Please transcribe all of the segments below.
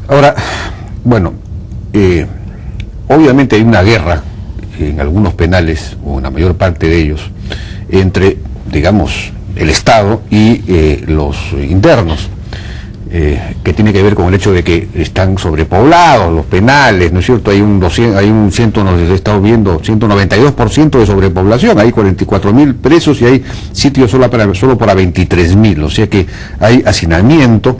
Ahora, bueno, obviamente hay una guerra en algunos penales, o en la mayor parte de ellos, entre, digamos, el Estado y los internos, que tiene que ver con el hecho de que están sobrepoblados los penales, ¿no es cierto? Hay un 192% de sobrepoblación, hay 44.000 presos y hay sitios solo para 23.000, o sea que hay hacinamiento.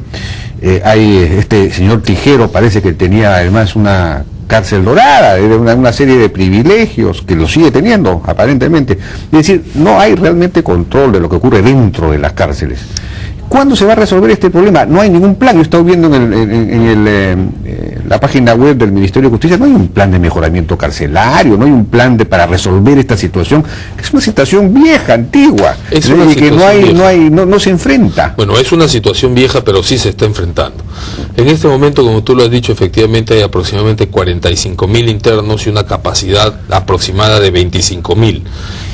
Hay este señor Tijero, parece que tenía además una cárcel dorada, una serie de privilegios que lo sigue teniendo aparentemente. Es decir, no hay realmente control de lo que ocurre dentro de las cárceles. ¿Cuándo se va a resolver este problema? No hay ningún plan. Yo he estado viendo en la página web del Ministerio de Justicia, no hay un plan de mejoramiento carcelario, no hay un plan para resolver esta situación, que es una situación vieja, antigua, y que no se enfrenta. Bueno, es una situación vieja, pero sí se está enfrentando. En este momento, como tú lo has dicho, efectivamente hay aproximadamente 45.000 internos y una capacidad aproximada de 25.000.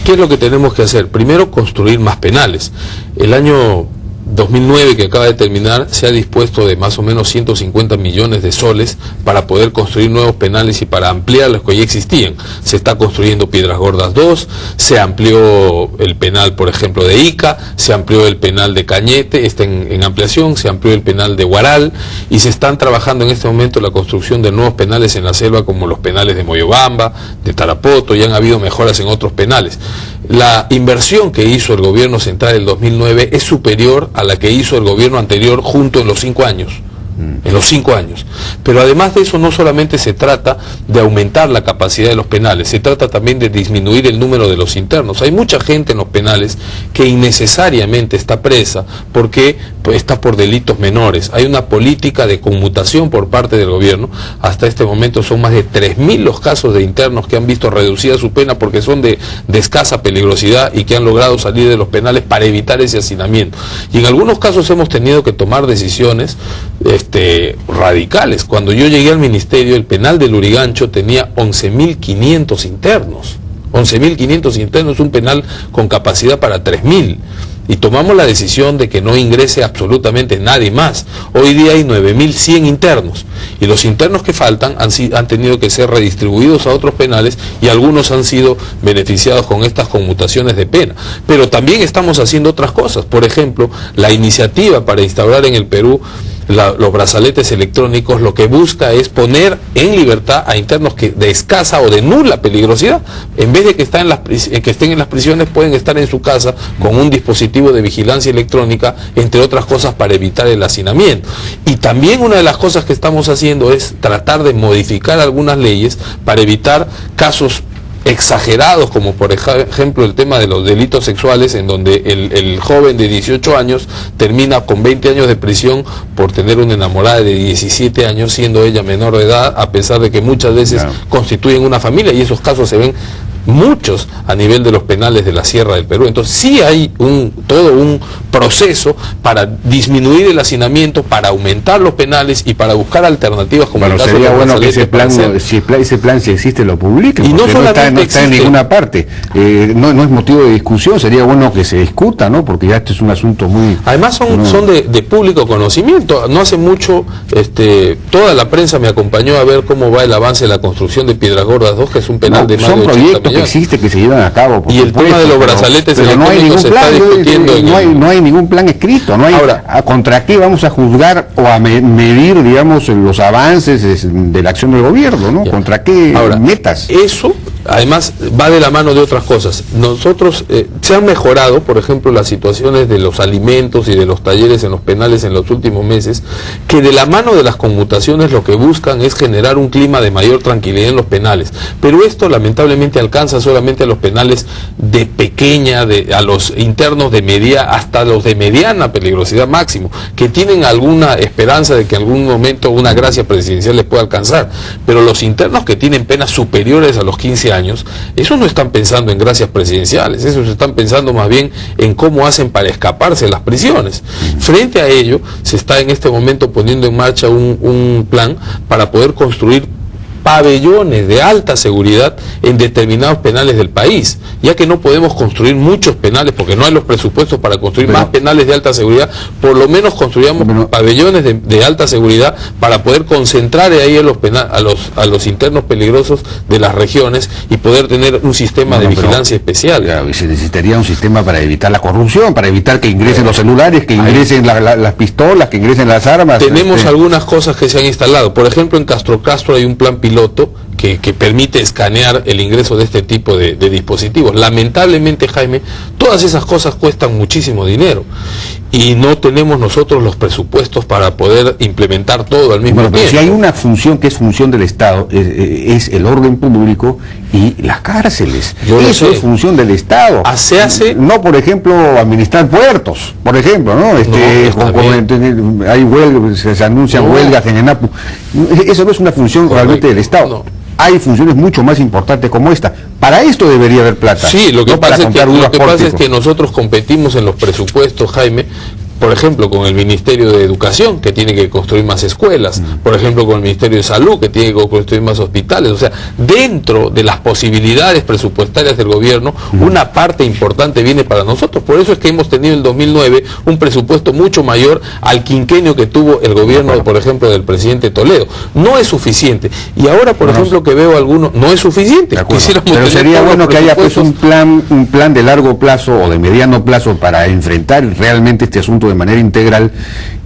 ¿Qué es lo que tenemos que hacer? Primero, construir más penales. El año 2009, que acaba de terminar, se ha dispuesto de más o menos 150 millones de soles para poder construir nuevos penales y para ampliar los que ya existían. Se está construyendo Piedras Gordas 2, se amplió el penal, por ejemplo, de Ica, se amplió el penal de Cañete, está en ampliación, se amplió el penal de Huaral, y se están trabajando en este momento la construcción de nuevos penales en la selva, como los penales de Moyobamba, de Tarapoto, y han habido mejoras en otros penales. La inversión que hizo el gobierno central en el 2009 es superior a la que hizo el gobierno anterior junto en los 5 años. En los 5 años. Pero además de eso, no solamente se trata de aumentar la capacidad de los penales, se trata también de disminuir el número de los internos. Hay mucha gente en los penales que innecesariamente está presa porque está por delitos menores. Hay una política de conmutación por parte del gobierno. Hasta este momento son más de 3.000 los casos de internos que han visto reducida su pena porque son de escasa peligrosidad y que han logrado salir de los penales para evitar ese hacinamiento. Y en algunos casos hemos tenido que tomar decisiones radicales. Cuando yo llegué al ministerio, el penal de Lurigancho tenía 11.500 internos. 11.500 internos, un penal con capacidad para 3.000. Y tomamos la decisión de que no ingrese absolutamente nadie más. Hoy día hay 9.100 internos. Y los internos que faltan han tenido que ser redistribuidos a otros penales y algunos han sido beneficiados con estas conmutaciones de pena. Pero también estamos haciendo otras cosas. Por ejemplo, la iniciativa para instaurar en el Perú los brazaletes electrónicos lo que busca es poner en libertad a internos que de escasa o de nula peligrosidad. En vez de que estén en las prisiones, pueden estar en su casa con un dispositivo de vigilancia electrónica, entre otras cosas, para evitar el hacinamiento. Y también una de las cosas que estamos haciendo es tratar de modificar algunas leyes para evitar casos exagerados, como por ejemplo el tema de los delitos sexuales, en donde el joven de 18 años termina con 20 años de prisión por tener una enamorada de 17 años, siendo ella menor de edad, a pesar de que muchas veces constituyen una familia, y esos casos se ven muchos a nivel de los penales de la Sierra del Perú. Entonces sí hay todo un proceso para disminuir el hacinamiento, para aumentar los penales y para buscar alternativas, como el caso sería bueno que ese plan, si existe, lo publique, y no solamente no está en ninguna parte. No es motivo de discusión, sería bueno que se discuta, ¿no? Porque ya este es un asunto muy... Además son de público conocimiento. No hace mucho toda la prensa me acompañó a ver cómo va el avance de la construcción de Piedras Gordas 2, que es un penal de más de 80 millones. Que existe, que se llevan a cabo, y el tema de los brazaletes electrónicos se está discutiendo. No hay ningún plan escrito. No hay. Ahora, ¿contra qué vamos a juzgar o a medir, digamos, los avances de la acción del gobierno, ¿no? ¿Contra qué metas? Eso además va de la mano de otras cosas. Nosotros se han mejorado, por ejemplo, las situaciones de los alimentos y de los talleres en los penales en los últimos meses, que de la mano de las conmutaciones lo que buscan es generar un clima de mayor tranquilidad en los penales. Pero esto lamentablemente alcanza solamente a los penales de pequeña, a los internos de media, hasta los de mediana peligrosidad máximo, que tienen alguna esperanza de que en algún momento una gracia presidencial les pueda alcanzar. Pero los internos que tienen penas superiores a los 15 años, esos no están pensando en gracias presidenciales, esos están pensando más bien en cómo hacen para escaparse de las prisiones. Frente a ello, se está en este momento poniendo en marcha un plan para poder construir pabellones de alta seguridad en determinados penales del país, ya que no podemos construir muchos penales porque no hay los presupuestos para construir más penales de alta seguridad. Por lo menos construyamos pabellones de alta seguridad para poder concentrar ahí a los internos peligrosos de las regiones y poder tener un sistema de vigilancia especial. Claro, y se necesitaría un sistema para evitar la corrupción, para evitar que ingresen los celulares, que ingresen las pistolas, que ingresen las armas. Tenemos algunas cosas que se han instalado. Por ejemplo, en Castro hay un plan piloto que permite escanear el ingreso de este tipo de dispositivos. Lamentablemente, Jaime, todas esas cosas cuestan muchísimo dinero y no tenemos nosotros los presupuestos para poder implementar todo al mismo tiempo. Pero si hay una función que es función del Estado, es el orden público y las cárceles. Eso es función del Estado. No, por ejemplo, administrar puertos, por ejemplo, ¿no? Hay huelgas, se anuncian huelgas en ENAPU. Eso no es una función realmente del Estado. No. Hay funciones mucho más importantes como esta. Para esto debería haber plata. Sí, lo que pasa es que nosotros competimos en los presupuestos, Jaime, por ejemplo, con el Ministerio de Educación, que tiene que construir más escuelas, por ejemplo, con el Ministerio de Salud, que tiene que construir más hospitales. O sea, dentro de las posibilidades presupuestarias del gobierno, una parte importante viene para nosotros. Por eso es que hemos tenido en 2009 un presupuesto mucho mayor al quinquenio que tuvo el gobierno, por ejemplo, del presidente Toledo. No es suficiente. Y ahora, por ejemplo, que veo algunos, no es suficiente. Pero sería bueno que haya pues un plan de largo plazo o de mediano plazo para enfrentar realmente este asunto de manera integral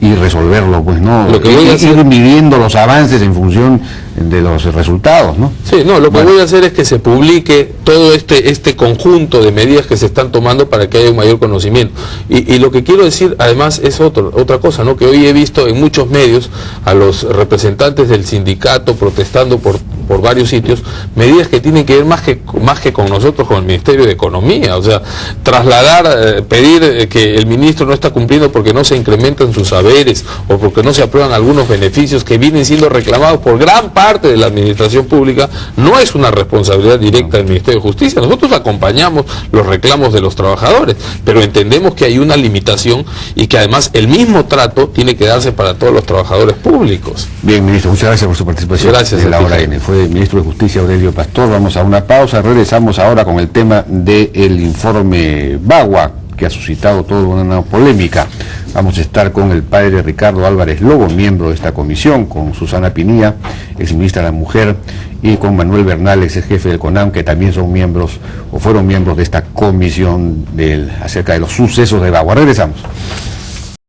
y resolverlo, pues, ¿no? Lo que ir midiendo los avances en función de los resultados, ¿no? Sí, no, lo que voy a hacer es que se publique todo este conjunto de medidas que se están tomando para que haya un mayor conocimiento. Y lo que quiero decir, además, es otra cosa, ¿no? Que hoy he visto en muchos medios a los representantes del sindicato protestando por varios sitios, medidas que tienen que ver más que con nosotros, con el Ministerio de Economía. O sea, pedir que el ministro no está cumpliendo porque no se incrementan sus saberes o porque no se aprueban algunos beneficios que vienen siendo reclamados por gran parte de la administración pública, no es una responsabilidad directa del Ministerio de Justicia. Nosotros acompañamos los reclamos de los trabajadores, pero entendemos que hay una limitación y que además el mismo trato tiene que darse para todos los trabajadores públicos. Bien, ministro, muchas gracias por su participación. Gracias. En la hora N. Fue el ministro de Justicia Aurelio Pastor. Vamos a una pausa, regresamos ahora con el tema del informe Bagua, que ha suscitado toda una polémica. Vamos a estar con el padre Ricardo Álvarez Lobo, miembro de esta comisión, con Susana Pinilla, exministra de la Mujer, y con Manuel Bernal, ex jefe del CONAM, que también son miembros, o fueron miembros de esta comisión acerca de los sucesos de Bagua. Regresamos.